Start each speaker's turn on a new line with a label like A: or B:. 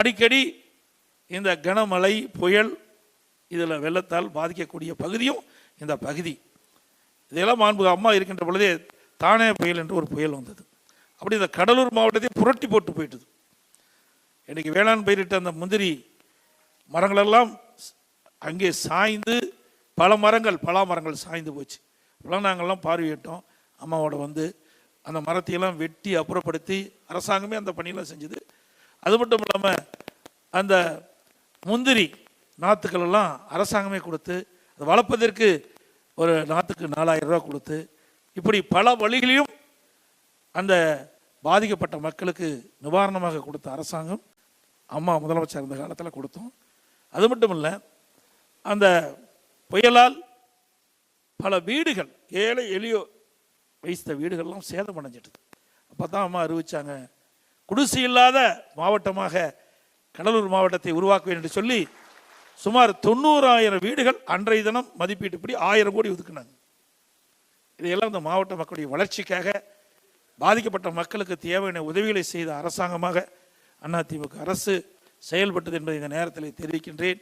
A: அடிக்கடி இந்த கனமழை புயல் இதில் வெள்ளத்தால் பாதிக்கக்கூடிய பகுதியும் இந்த பகுதி. இதெல்லாம் மாண்புமிகு அம்மா இருக்கின்ற பொழுதே தானே புயல் என்று ஒரு புயல் வந்தது. அப்படி இந்த கடலூர் மாவட்டத்தை புரட்டி போட்டு போயிட்டது. இன்றைக்கி வேளாண் பயிரிட்ட அந்த முந்திரி மரங்களெல்லாம் அங்கே சாய்ந்து பல மரங்கள் சாய்ந்து போச்சு. இப்போலாம் நாங்கள்லாம் பார்வையிட்டோம். அம்மாவோட வந்து அந்த மரத்தையெல்லாம் வெட்டி அப்புறப்படுத்தி அரசாங்கமே அந்த பணியெல்லாம் செஞ்சுது. அது மட்டும் இல்லாமல் அந்த முந்திரி நாற்றுக்கள் எல்லாம் அரசாங்கமே கொடுத்து அதை வளர்ப்பதற்கு ஒரு நாற்றுக்கு 4000 ரூபா கொடுத்து இப்படி பல வழிகளையும் அந்த பாதிக்கப்பட்ட மக்களுக்கு நிவாரணமாக கொடுத்த அரசாங்கம் அம்மா முதலமைச்சர் இருந்த காலத்தில் கொடுத்தோம். அது மட்டும் இல்லை, அந்த புயலால் பல வீடுகள் ஏழை எளியோ வைத்த வீடுகள்லாம் சேதம் அடைஞ்சிட்டது. அப்போ தான் அம்மா அறிவித்தாங்க, குடிசை இல்லாத மாவட்டமாக கடலூர் மாவட்டத்தை உருவாக்குவேன் என்று சொல்லி சுமார் 90,000 வீடுகள் அன்றைய தினம் மதிப்பீட்டுப்படி 1000 கோடி ஒதுக்குனாங்க. இதையெல்லாம் இந்த மாவட்ட மக்களுடைய வளர்ச்சிக்காக பாதிக்கப்பட்ட மக்களுக்கு தேவையான உதவிகளை செய்த அரசாங்கமாக அதிமுக அரசு செயல்பட்டது என்பதை இந்த நேரத்தில் தெரிவிக்கின்றேன்.